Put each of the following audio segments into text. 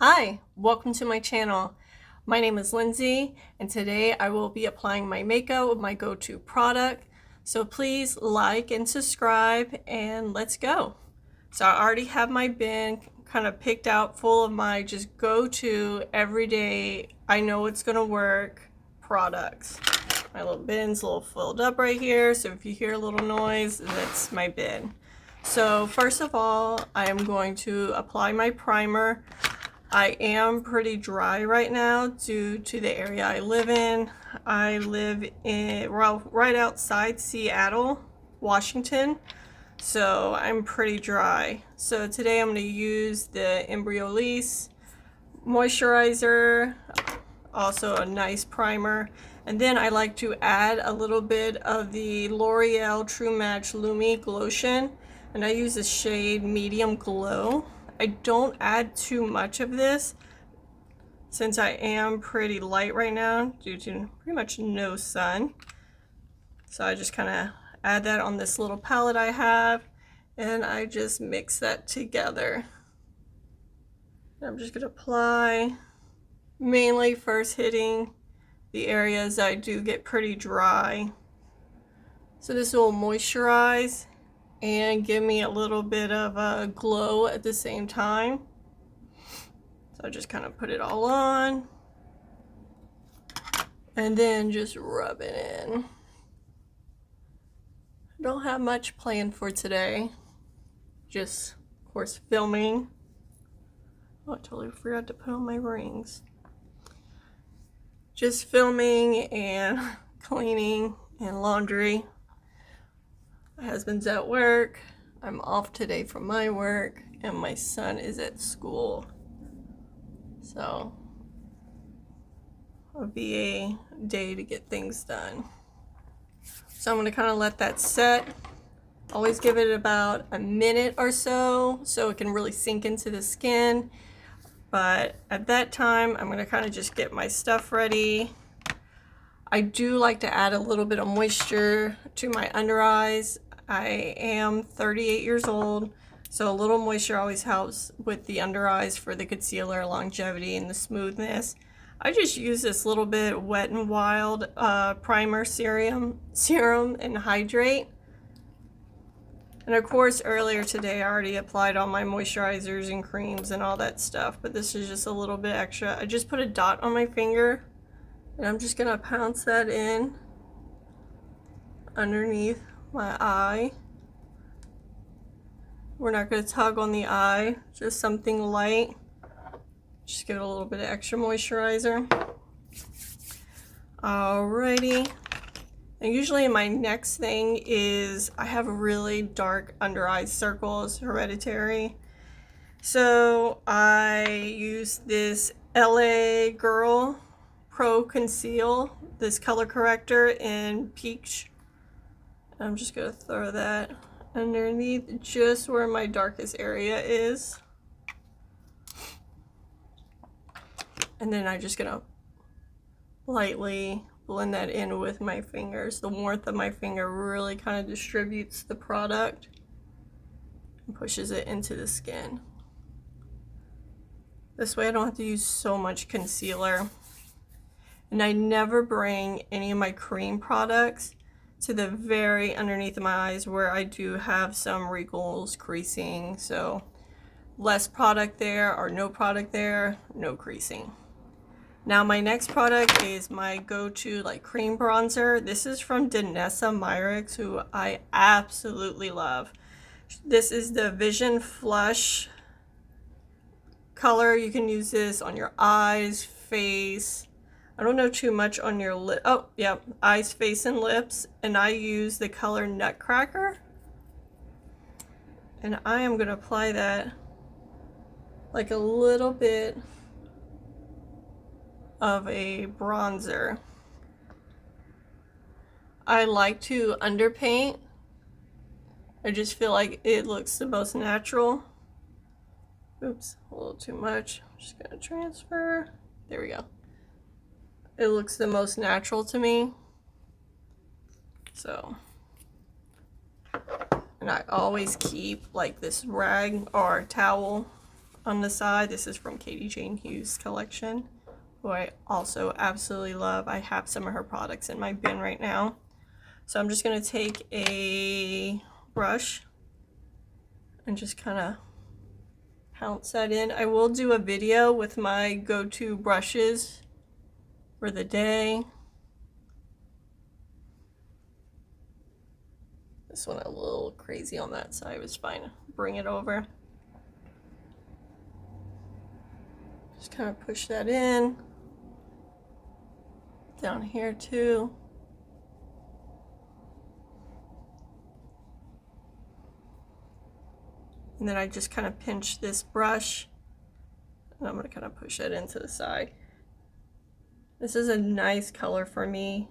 Hi, welcome to my channel. My name is Lindsay, and today I will be applying my makeup with my go-to product. So please like and subscribe, and let's go. So I already have my bin kind of picked out full of my just go-to everyday, I know it's gonna work products. My little bin's a little filled up right here, so if you hear a little noise, that's my bin. So first of all, I am going to apply my primer. I am pretty dry right now due to the area I live in. I live in, well, right outside Seattle, Washington. So I'm pretty dry. So today I'm going to use the embryolisse moisturizer, also a nice primer. And then I like to add a little bit of the L'Oreal True Match Lumi Glotion. And I use the shade Medium Glow. I don't add too much of this since I am pretty light right now due to pretty much no sun. So I just kind of add that on this little palette I have, and I just mix that together. I'm just going to apply, mainly first hitting the areas I do get pretty dry. So this will moisturize and give me a little bit of a glow at the same time. So I just kind of put it all on and then just rub it in. Don't have much planned for today. Just, of course, filming. Oh, I totally forgot to put on my rings. Just filming and cleaning and laundry. My husband's at work. I'm off today from my work, and my son is at school. So it'll be a day to get things done. So I'm going to kind of let that set. Always give it about a minute or so it can really sink into the skin. But at that time, I'm going to kind of just get my stuff ready. I do like to add a little bit of moisture to my under eyes. I am 38 years old, so a little moisture always helps with the under eyes for the concealer, longevity, and the smoothness. I just use this little bit Wet n Wild primer serum and hydrate. And of course, earlier today I already applied all my moisturizers and creams and all that stuff, but this is just a little bit extra. I just put a dot on my finger, and I'm just gonna pounce that in underneath my eye. We're not gonna tug on the eye, just something light. Just give it a little bit of extra moisturizer. Alrighty. And usually my next thing is I have really dark under eye circles, hereditary. So I use this LA Girl Pro Conceal, this color corrector in peach. I'm just gonna throw that underneath just where my darkest area is. And then I'm just gonna lightly blend that in with my fingers. The warmth of my finger really kind of distributes the product and pushes it into the skin. This way I don't have to use so much concealer. And I never bring any of my cream products to the very underneath of my eyes where I do have some wrinkles, creasing. So less product there or no product there, no creasing. Now my next product is my go-to like cream bronzer. This is from Danessa Myricks, who I absolutely love. This is the Vision Flush color. You can use this on your eyes, face. I don't know too much on your lip. Oh, yeah, eyes, face, and lips. And I use the color Nutcracker. And I am gonna apply that like a little bit of a bronzer. I like to underpaint. I just feel like it looks the most natural. Oops, a little too much. I'm just gonna transfer. There we go. It looks the most natural to me. So, and I always keep like this rag or towel on the side. This is from Katie Jane Hughes' collection, who I also absolutely love. I have some of her products in my bin right now. So I'm just going to take a brush and just kind of pounce that in. I will do a video with my go-to brushes for the day. This one a little crazy on that side. It was fine. Bring it over. Just kind of push that in. Down here too. And then I just kind of pinch this brush and I'm going to kind of push it into the side. This is a nice color for me.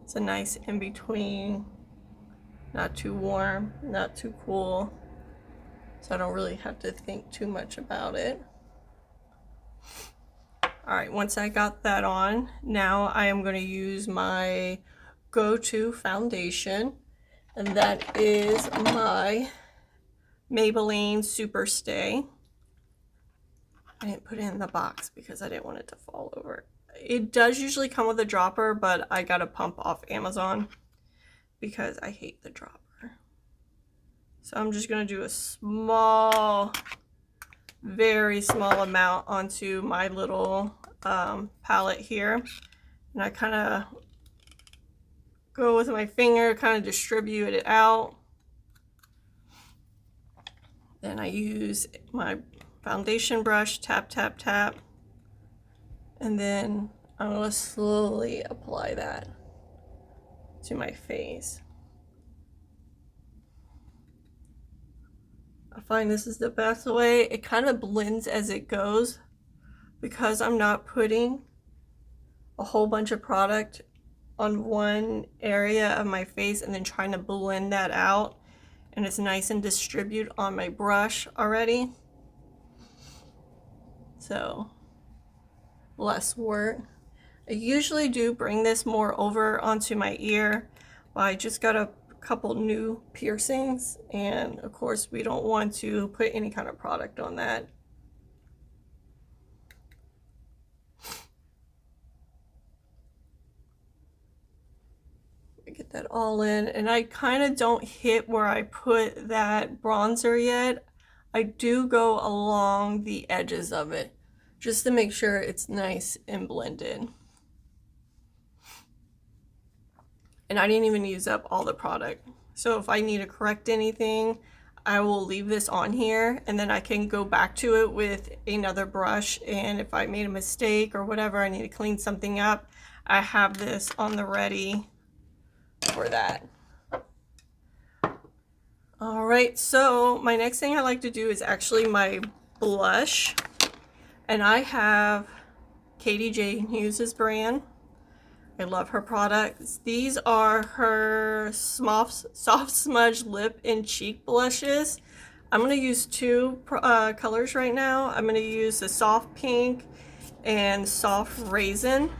It's a nice in between, not too warm, not too cool. So I don't really have to think too much about it. All right, once I got that on, now I am going to use my go-to foundation, and that is my Maybelline Super Stay. I didn't put it in the box because I didn't want it to fall over. It does usually come with a dropper, but I got a pump off Amazon because I hate the dropper. So I'm just going to do a small, very small amount onto my little palette here. And I kind of go with my finger, kind of distribute it out. Then I use my foundation brush, tap, tap, tap. And then I'm going to slowly apply that to my face. I find this is the best way. It kind of blends as it goes because I'm not putting a whole bunch of product on one area of my face and then trying to blend that out. And it's nice and distribute on my brush already. So less work. I usually do bring this more over onto my ear, but I just got a couple new piercings, and of course we don't want to put any kind of product on that. Get that all in, and I kind of don't hit where I put that bronzer yet. I do go along the edges of it just to make sure it's nice and blended. And I didn't even use up all the product, so if I need to correct anything, I will leave this on here and then I can go back to it with another brush, and if I made a mistake or whatever, I need to clean something up, I have this on the ready for that. All right, so my next thing I like to do is actually my blush, and I have Katie Jane Hughes' brand. I love her products. These are her soft smudge lip and cheek blushes. I'm going to use two colors right now. I'm going to use the soft pink and soft raisin.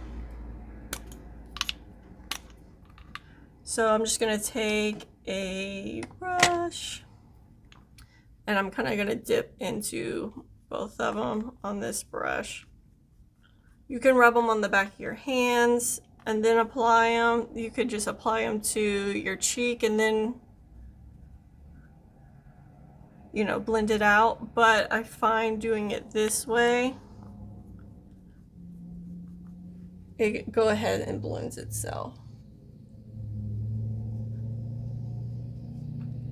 So I'm just going to take a brush and I'm kind of going to dip into both of them on this brush. You can rub them on the back of your hands and then apply them. You could just apply them to your cheek and then, you know, blend it out. But I find doing it this way, it go ahead and blends itself.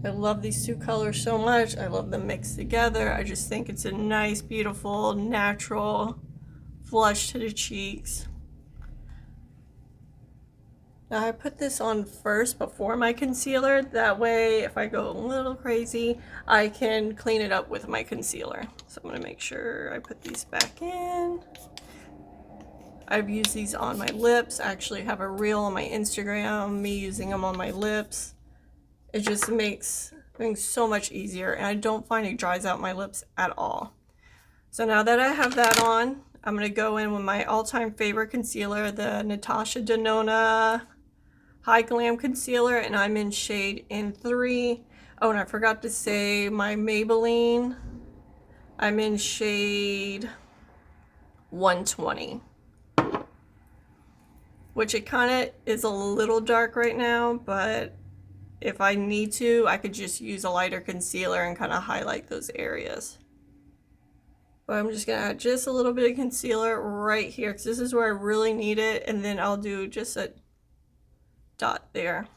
I love these two colors so much. I love them mixed together. I just think it's a nice, beautiful, natural flush to the cheeks. Now I put this on first before my concealer. That way, if I go a little crazy, I can clean it up with my concealer. So I'm gonna make sure I put these back in. I've used these on my lips. I actually have a reel on my Instagram, me using them on my lips. It just makes things so much easier, and I don't find it dries out my lips at all. So now that I have that on, I'm going to go in with my all-time favorite concealer, the Natasha Denona Hy-glam concealer, and I'm in shade in 3. Oh, and I forgot to say my Maybelline I'm in shade 120, which it kind of is a little dark right now, but if I need to, I could just use a lighter concealer and kind of highlight those areas. But I'm just gonna add just a little bit of concealer right here, because this is where I really need it, and then I'll do just a dot there.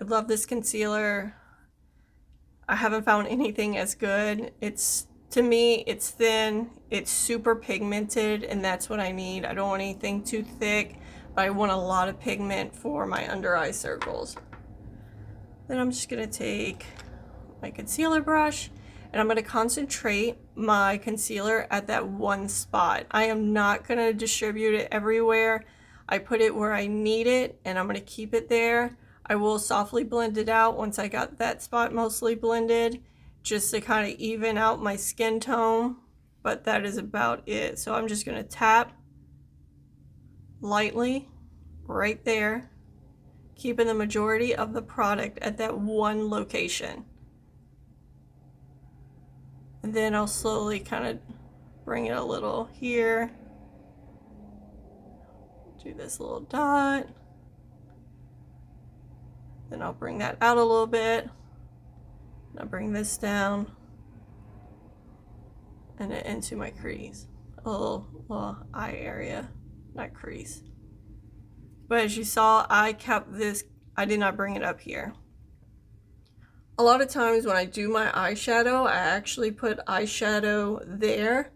I love this concealer. I haven't found anything as good. To me, it's thin, it's super pigmented, and that's what I need. I don't want anything too thick, but I want a lot of pigment for my under eye circles. Then I'm just gonna take my concealer brush, and I'm gonna concentrate my concealer at that one spot. I am not gonna distribute it everywhere. I put it where I need it, and I'm gonna keep it there. I will softly blend it out once I got that spot mostly blended, just to kind of even out my skin tone, but that is about it. So I'm just gonna tap lightly right there, keeping the majority of the product at that one location. And then I'll slowly kind of bring it a little here, do this little dot. Then I'll bring that out a little bit. I'll bring this down and it into my crease, a little eye area, not crease. But as you saw, I kept this, I did not bring it up here. A lot of times when I do my eyeshadow, I actually put eyeshadow there.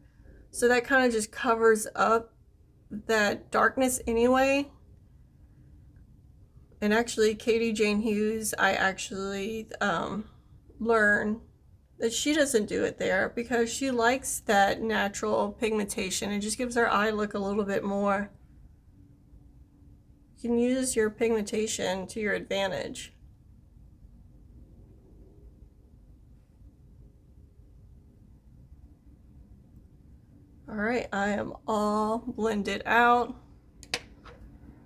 So that kind of just covers up that darkness anyway. And actually, Katie Jane Hughes, I actually learned that she doesn't do it there because she likes that natural pigmentation. It just gives her eye look a little bit more. You can use your pigmentation to your advantage. All right, I am all blended out.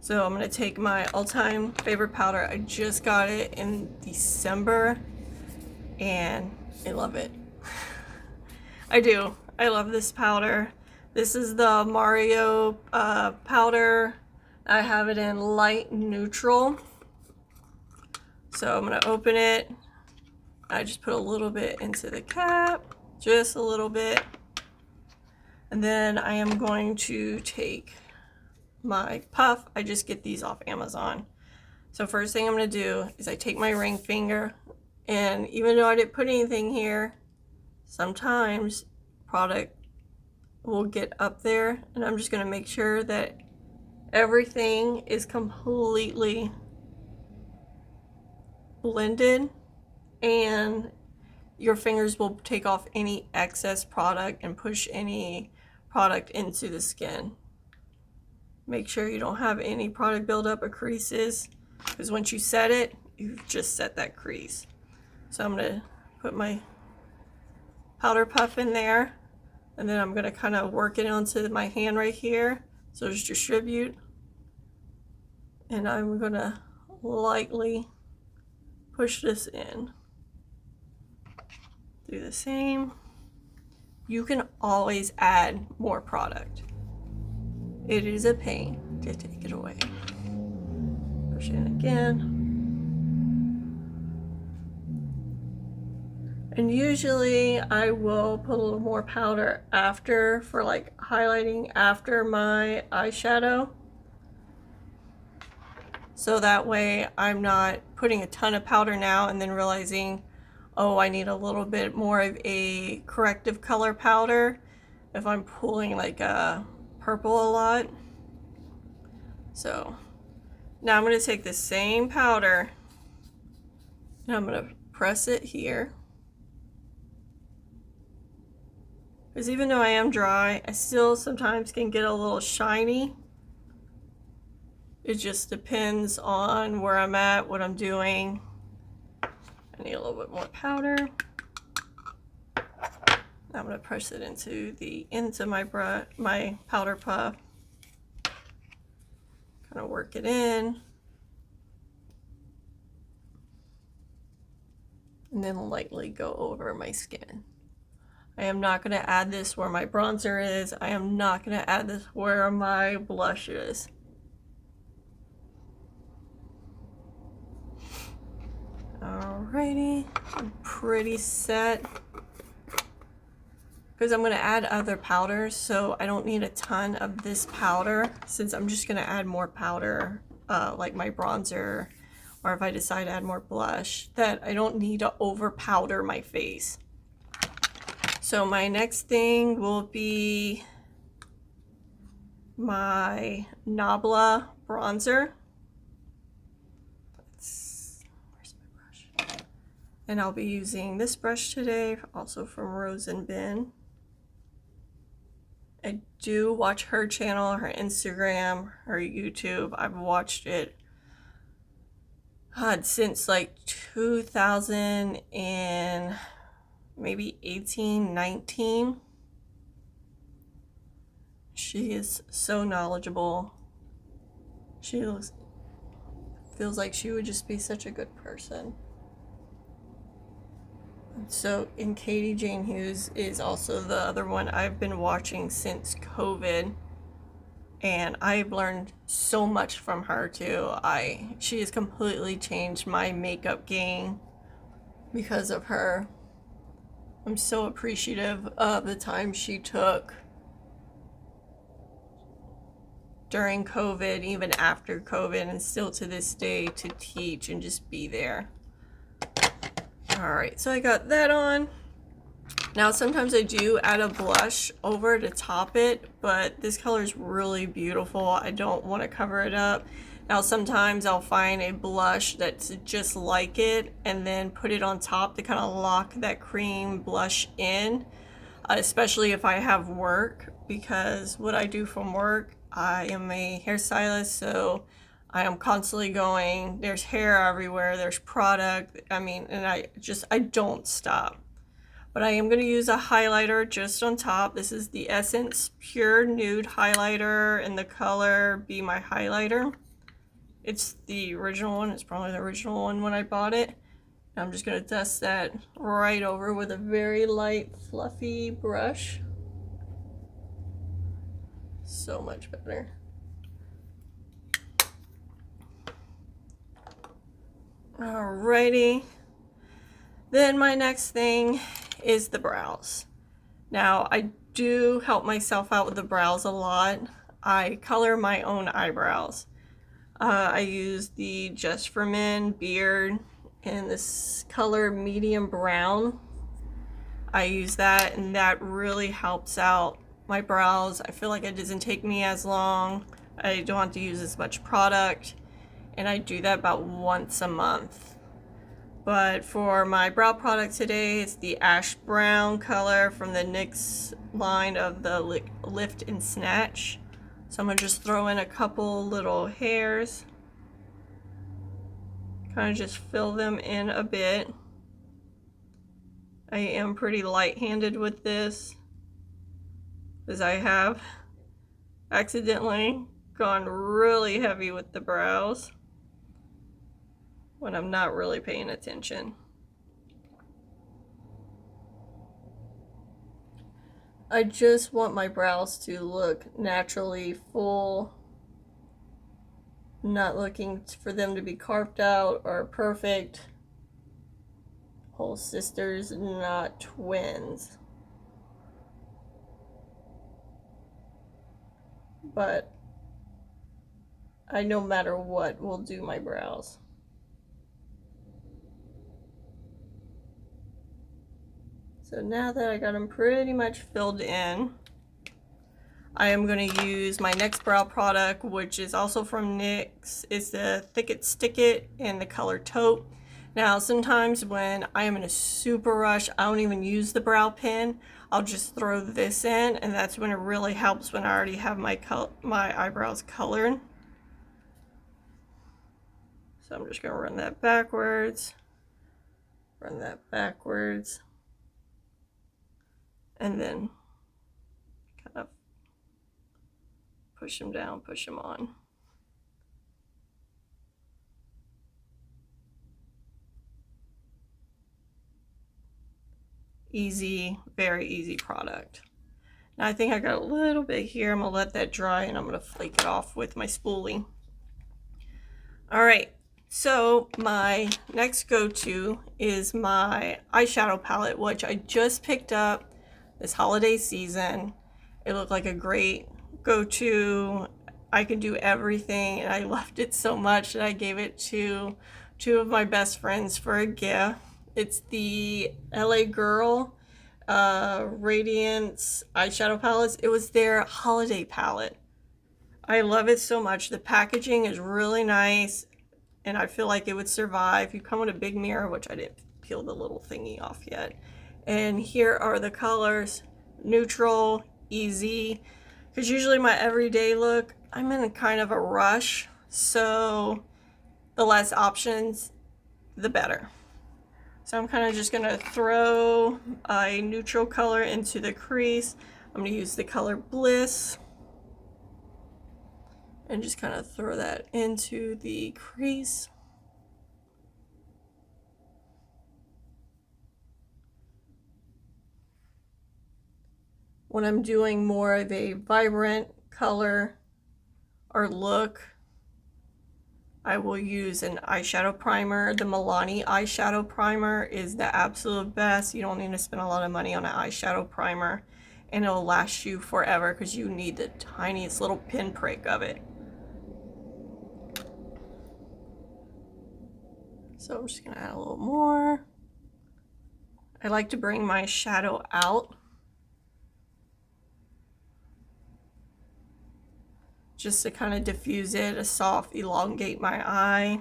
So I'm gonna take my all-time favorite powder. I just got it in December and I love it. I do. I love this powder. This is the Mario powder. I have it in light neutral. So I'm gonna open it. I just put a little bit into the cap, just a little bit. And then I am going to take my puff. I just get these off Amazon. So first thing I'm going to do is I take my ring finger, and even though I didn't put anything here, sometimes product will get up there, and I'm just going to make sure that everything is completely blended, and your fingers will take off any excess product and push any product into the skin. Make sure you don't have any product buildup or creases, because once you set it, you've just set that crease. So I'm gonna put my powder puff in there, and then I'm gonna kind of work it onto my hand right here. So just distribute, and I'm gonna lightly push this in. Do the same. You can always add more product. It is a pain to take it away. Push in again. And usually I will put a little more powder after, for like highlighting after my eyeshadow. So that way I'm not putting a ton of powder now and then realizing, oh, I need a little bit more of a corrective color powder if I'm pulling like a purple a lot. So now I'm going to take the same powder and I'm going to press it here, because even though I am dry, I still sometimes can get a little shiny. It just depends on where I'm at, what I'm doing. I need a little bit more powder. Now I'm going to press it into my powder puff. Kind of work it in. and then lightly go over my skin. I am not going to add this where my bronzer is. I am not going to add this where my blush is. Alrighty, I'm pretty set. Because I'm going to add other powders, so I don't need a ton of this powder, since I'm just going to add more powder, like my bronzer, or if I decide to add more blush, that I don't need to over powder my face. So my next thing will be my Nabla bronzer. Where's my brush? And I'll be using this brush today, also from Rose and Bin. I do watch her channel, her Instagram, her YouTube. I've watched it since like 2000 and maybe 18, 19. She is so knowledgeable. She feels like she would just be such a good person. So, and Katie Jane Hughes is also the other one I've been watching since COVID, and I've learned so much from her too. She has completely changed my makeup game because of her. I'm so appreciative of the time she took during COVID, even after COVID, and still to this day, to teach and just be there. Alright, so I got that on. Now sometimes I do add a blush over to top it, but this color is really beautiful. I don't want to cover it up. Now sometimes I'll find a blush that's just like it and then put it on top to kind of lock that cream blush in, especially if I have work, because what I do from work, I am a hairstylist, so I am constantly going, there's hair everywhere, there's product, I mean, and I don't stop. But I am going to use a highlighter just on top. This is the Essence Pure Nude Highlighter, and the color Be My Highlighter. It's the original one. It's probably the original one when I bought it. I'm just going to dust that right over with a very light, fluffy brush. So much better. Alrighty. Then my next thing is the brows. Now, I do help myself out with the brows a lot. I color my own eyebrows. I use the Just for Men beard in this color medium brown. I use that, and that really helps out my brows. I feel like it doesn't take me as long. I don't have to use as much product, and I do that about once a month. But for my brow product today, it's the ash brown color from the NYX line of the Lift and Snatch. So I'm going to just throw in a couple little hairs. Kind of just fill them in a bit. I am pretty light-handed with this, because I have accidentally gone really heavy with the brows when I'm not really paying attention. I just want my brows to look naturally full, not looking for them to be carved out or perfect. Whole sisters, not twins. But I, no matter what, will do my brows. So now that I got them pretty much filled in, I am going to use my next brow product, which is also from NYX. It's the Thick It Stick It in the color Taupe. Now, sometimes when I am in a super rush, I don't even use the brow pen. I'll just throw this in, and that's when it really helps, when I already have my eyebrows colored. So I'm just going to run that backwards, and then kind of push them down, push them on. Easy, very easy product. Now I think I got a little bit here. I'm gonna let that dry and I'm gonna flake it off with my spoolie. All right, so my next go-to is my eyeshadow palette, which I just picked up this holiday season. It looked like a great go-to. I can do everything, and I loved it so much that I gave it to two of my best friends for a gift. It's the LA Girl Radiance eyeshadow palettes. It was their holiday palette. I love it so much. The packaging is really nice, and I feel like it would survive. You come with a big mirror, which I didn't peel the little thingy off yet. And here are the colors: neutral, easy. Because usually my everyday look, I'm in kind of a rush, so the less options, the better. So I'm kind of just gonna throw a neutral color into the crease. I'm gonna use the color Bliss and just kind of throw that into the crease. When I'm doing more of a vibrant color or look, I will use an eyeshadow primer. The Milani eyeshadow primer is the absolute best. You don't need to spend a lot of money on an eyeshadow primer, and it'll last you forever because you need the tiniest little pinprick of it. So I'm just gonna add a little more. I like to bring my shadow out just to kind of diffuse it, a soft elongate my eye.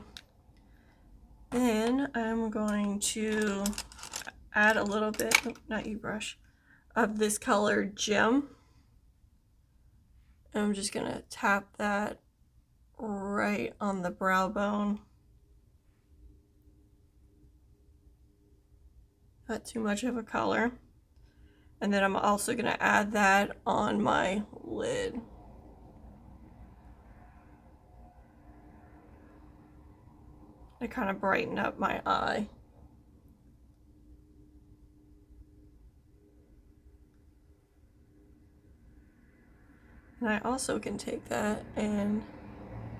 Then I'm going to add a little bit, not you brush, of this color Gem. And I'm just gonna tap that right on the brow bone. Not too much of a color. And then I'm also gonna add that on my lid. To kind of brighten up my eye. And I also can take that and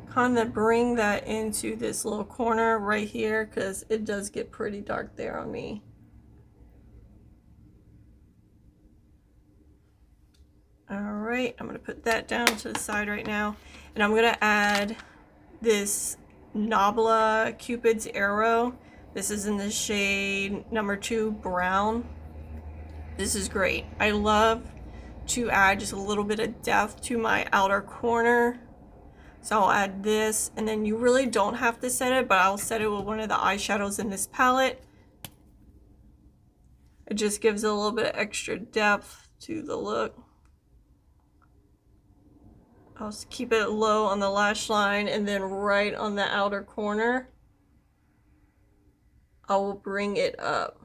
kind of bring that into this little corner right here, because it does get pretty dark there on me. All right, I'm gonna put that down to the side right now, and I'm gonna add this Nabla Cupid's Arrow. This is in the shade number 2 brown. This is great. I love to add just a little bit of depth to my outer corner. So I'll add this, and then you really don't have to set it, but I'll set it with one of the eyeshadows in this palette. It just gives a little bit of extra depth to the look. I'll just keep it low on the lash line, and then right on the outer corner, I will bring it up.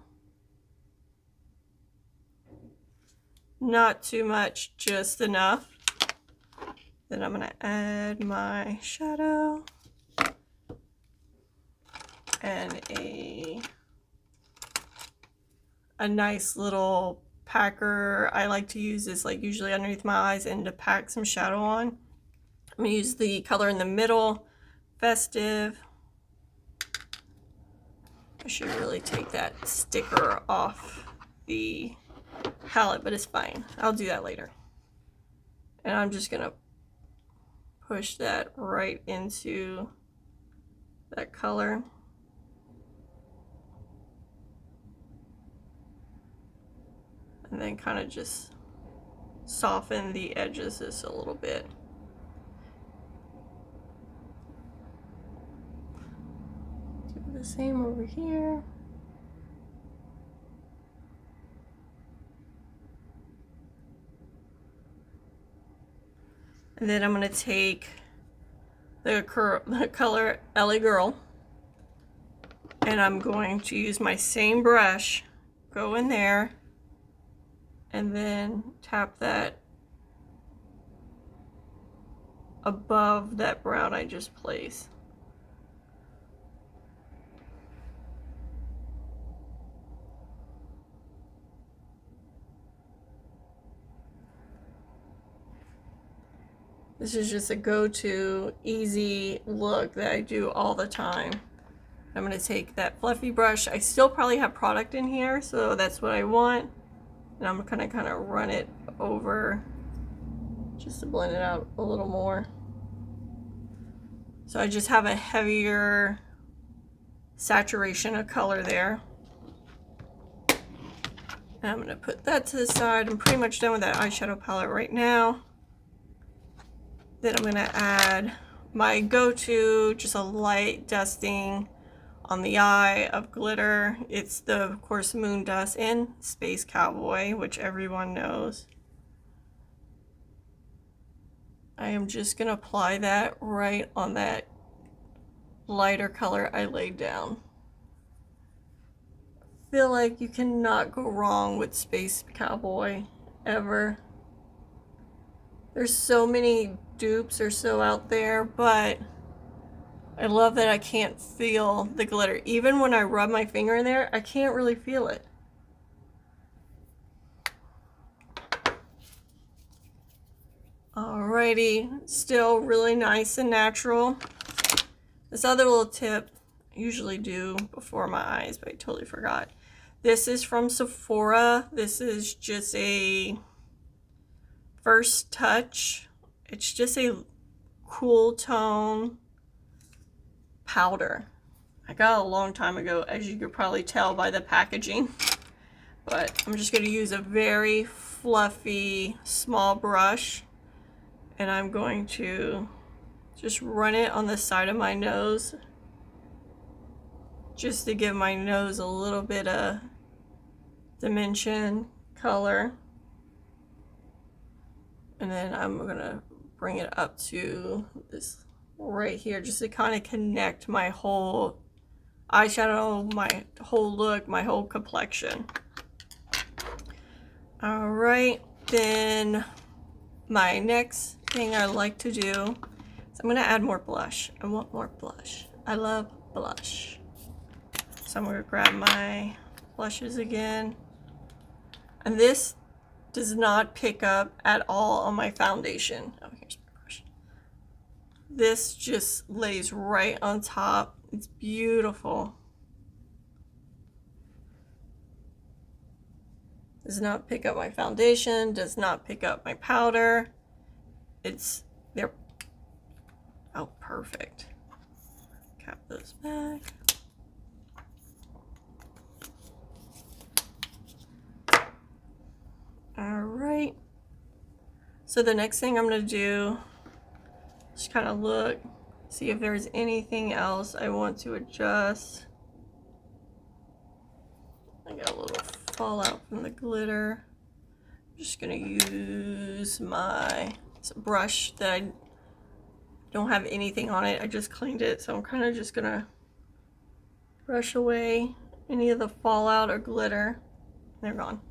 Not too much, just enough. Then I'm gonna add my shadow and a nice little packer. I like to use this like usually underneath my eyes and to pack some shadow on. I'm gonna use the color in the middle, Festive. I should really take that sticker off the palette, but it's fine. I'll do that later. And I'm just gonna push that right into that color. And then kind of just soften the edges just a little bit. Do the same over here. And then I'm going to take the color LA Girl, and I'm going to use my same brush, go in there, and then tap that above that brown I just placed. This is just a go-to easy look that I do all the time. I'm going to take that fluffy brush. I still probably have product in here, so that's what I want. And I'm going to kind of run it over just to blend it out a little more. So I just have a heavier saturation of color there. And I'm going to put that to the side. I'm pretty much done with that eyeshadow palette right now. Then I'm going to add my go-to, just a light dusting on the eye of glitter. It's the, of course, Moon Dust in Space Cowboy, which everyone knows. I am just going to apply that right on that lighter color I laid down. I feel like you cannot go wrong with Space Cowboy, ever. There's so many dupes are so out there, but I love that I can't feel the glitter. Even when I rub my finger in there, I can't really feel it. Alrighty, still really nice and natural. This other little tip I usually do before my eyes, but I totally forgot. This is from Sephora. This is just a first touch. It's just a cool tone powder. I got it a long time ago, as you could probably tell by the packaging. But I'm just going to use a very fluffy small brush, and I'm going to just run it on the side of my nose just to give my nose a little bit of dimension, color. And then I'm gonna bring it up to this right here just to kind of connect my whole eyeshadow, my whole look, my whole complexion. All right, then my next thing I like to do is I'm gonna add more blush. I want more blush. I love blush. So I'm gonna grab my blushes again. And this does not pick up at all on my foundation. Oh, here's my brush. This just lays right on top. It's beautiful. Does not pick up my foundation, does not pick up my powder. They're, oh, perfect. Cap those back. All right. So the next thing I'm going to do, just kind of look, see if there's anything else I want to adjust. I got a little fallout from the glitter. I'm just going to use my brush that I don't have anything on it. I just cleaned it, so I'm kind of just going to brush away any of the fallout or glitter. They're gone.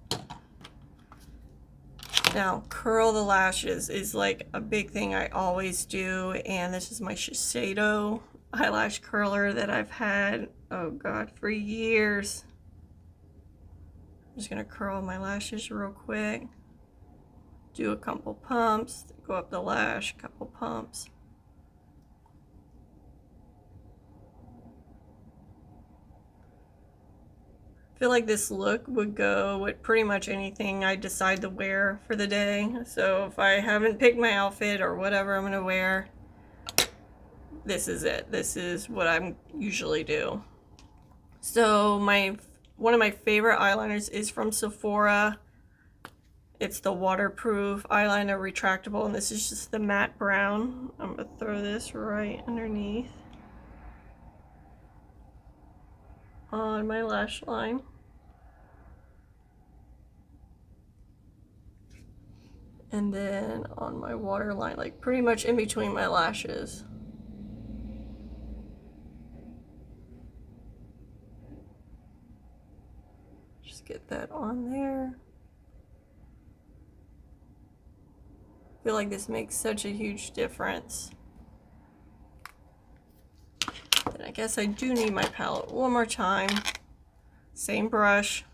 Now, curl the lashes is like a big thing I always do, and this is my Shiseido eyelash curler that I've had, oh god, for years. I'm just gonna curl my lashes real quick, do a couple pumps, go up the lash, couple pumps. I feel like this look would go with pretty much anything I decide to wear for the day. So if I haven't picked my outfit or whatever I'm gonna wear, this is it. This is what I usually do. So one of my favorite eyeliners is from Sephora. It's the waterproof eyeliner retractable, and this is just the matte brown. I'm gonna throw this right underneath on my lash line. And then on my waterline, like pretty much in between my lashes. Just get that on there. I feel like this makes such a huge difference. Then I guess I do need my palette one more time. Same brush.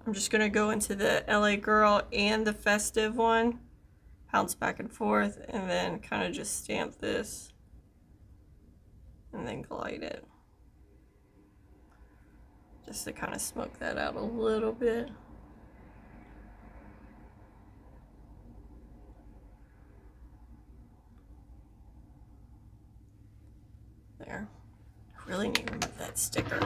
I'm just gonna go into the LA Girl and the Festive one bounce back and forth, and then kind of just stamp this and then glide it. Just to kind of smoke that out a little bit. There. I really need to remove that sticker.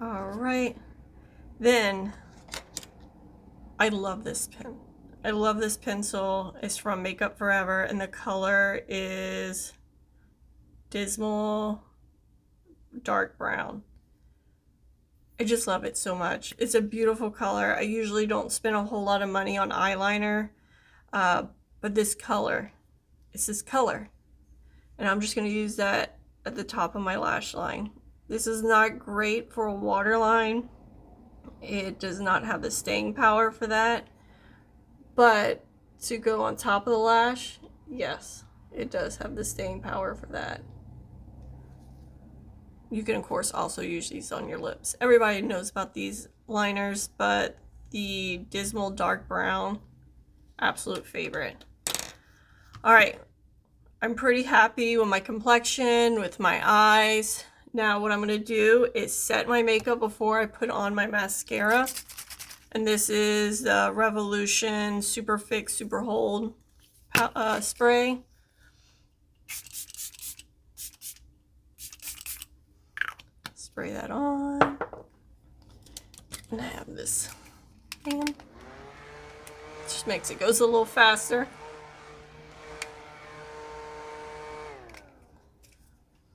All right. Then, I love this pen. I love this pencil. It's from Makeup Forever, and the color is Dismal Dark Brown. I just love it so much. It's a beautiful color. I usually don't spend a whole lot of money on eyeliner, but this color, it's this color. And I'm just going to use that at the top of my lash line. This is not great for a waterline. It does not have the staying power for that. But to go on top of the lash, yes, it does have the staying power for that. You can, of course, also use these on your lips. Everybody knows about these liners, but the Dismal Dark Brown, absolute favorite. All right, I'm pretty happy with my complexion, with my eyes. Now what I'm going to do is set my makeup before I put on my mascara. And this is the Revolution Superfix Super Hold spray. Spray that on. And I have this hand. Just makes it goes a little faster.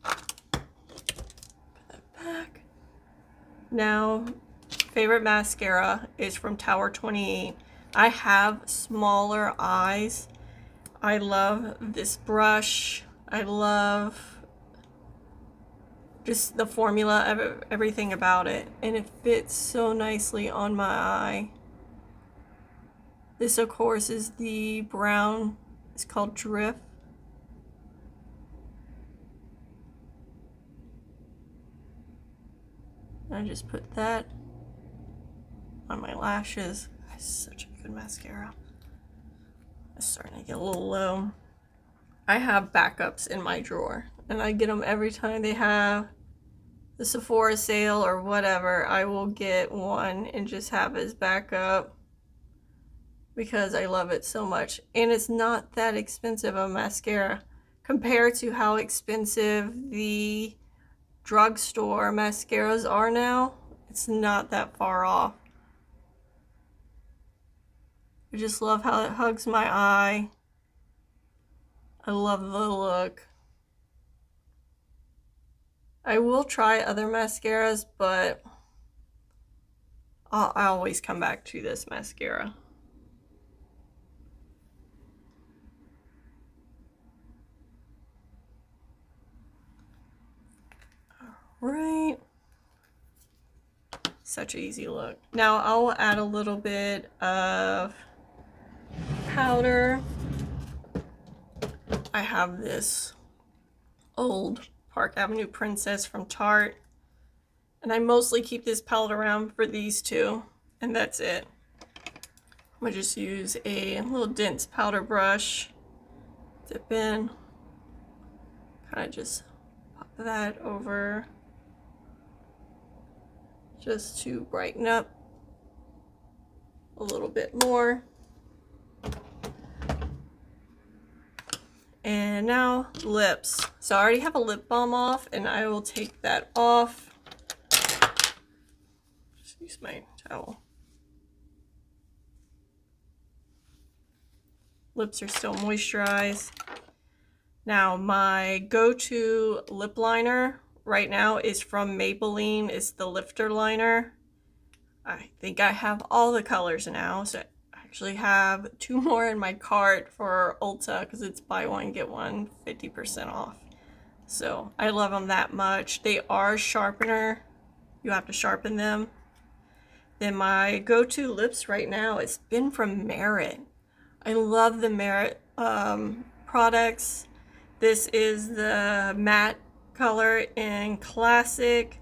Put that back. Now, favorite mascara is from Tower 28. I have smaller eyes. I love this brush. I love just the formula, everything about it. And it fits so nicely on my eye. This, of course, is the brown. It's called Drift. I just put that on my lashes. It's such a good mascara. It's starting to get a little low. I have backups in my drawer, and I get them every time they have the Sephora sale or whatever. I will get one and just have as backup because I love it so much. And it's not that expensive a mascara compared to how expensive the drugstore mascaras are now. It's not that far off. I just love how it hugs my eye. I love the look. I will try other mascaras, but I always come back to this mascara. Right. Such an easy look. Now I'll add a little bit of powder. I have this old Park Avenue Princess from Tarte, and I mostly keep this palette around for these two, and that's it. I'm gonna just use a little dense powder brush, dip in, kind of just pop that over just to brighten up a little bit more. And now lips. So I already have a lip balm off, and I will take that off. Just use my towel. Lips are still moisturized. Now my go-to lip liner right now is from Maybellin. It's the Lifter Liner. I think I have all the colors now, so I actually have 2 more in my cart for Ulta because it's buy one get one 50% off. So I love them that much. They are sharpener. You have to sharpen them. Then my go-to lips right now has been from Merit. I love the Merit products. This is the matte color in Classic,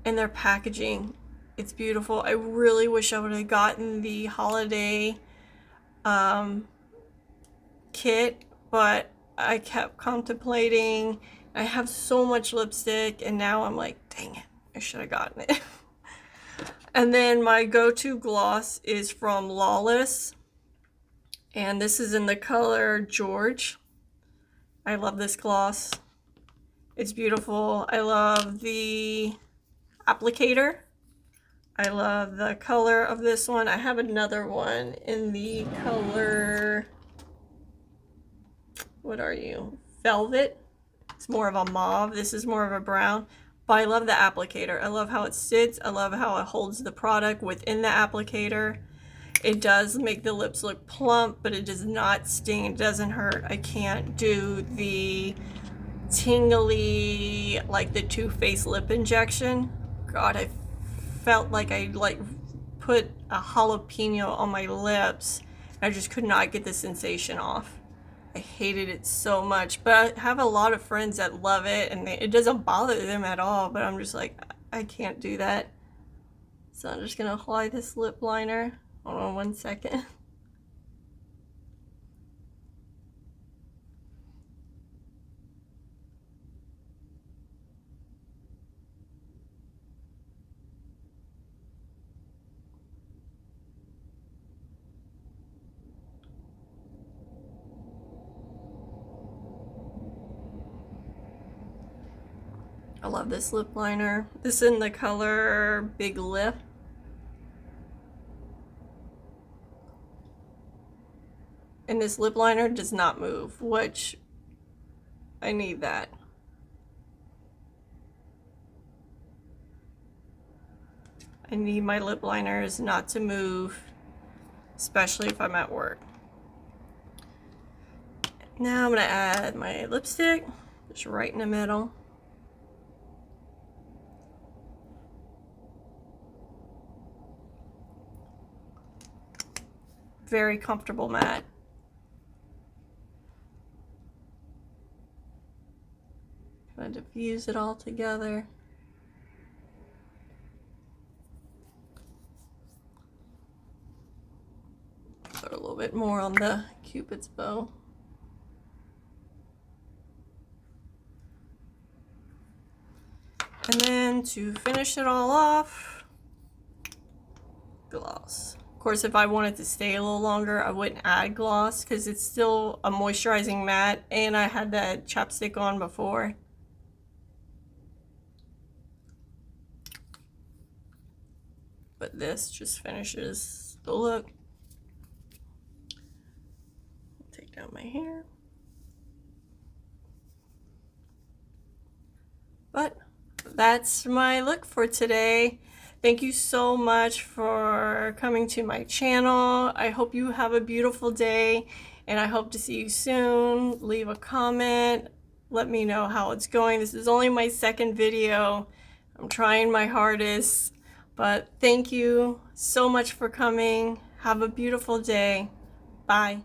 and their packaging, it's beautiful. I really wish I would have gotten the holiday kit, but I kept contemplating. I have so much lipstick, and now I'm like, dang it, I should have gotten it. And then my go-to gloss is from Lawless, and this is in the color George. I love this gloss. It's beautiful. I love the applicator. I love the color of this one. I have another one in the color, what are you? Velvet. It's more of a mauve. This is more of a brown. But I love the applicator. I love how it sits. I love how it holds the product within the applicator. It does make the lips look plump, but it does not sting. It doesn't hurt. I can't do the tingly, like the Too Faced lip injection. God, I felt like I put a jalapeno on my lips. I just could not get the sensation off. I hated it so much, but I have a lot of friends that love it, and it doesn't bother them at all, but I'm just like, I can't do that. So I'm just gonna apply this lip liner. Hold on one second. I love this lip liner. This is in the color Big Lip. And this lip liner does not move, which I need that. I need my lip liners not to move, especially if I'm at work. Now I'm gonna add my lipstick, just right in the middle. Very comfortable matte. Gonna diffuse it all together. Put a little bit more on the cupid's bow. And then to finish it all off, gloss. Of course, if I wanted to stay a little longer, I wouldn't add gloss because it's still a moisturizing matte, and I had that chapstick on before. But this just finishes the look. Take down my hair. But that's my look for today. Thank you so much for coming to my channel. I hope you have a beautiful day, and I hope to see you soon. Leave a comment. Let me know how it's going. This is only my second video. I'm trying my hardest, but thank you so much for coming. Have a beautiful day. Bye.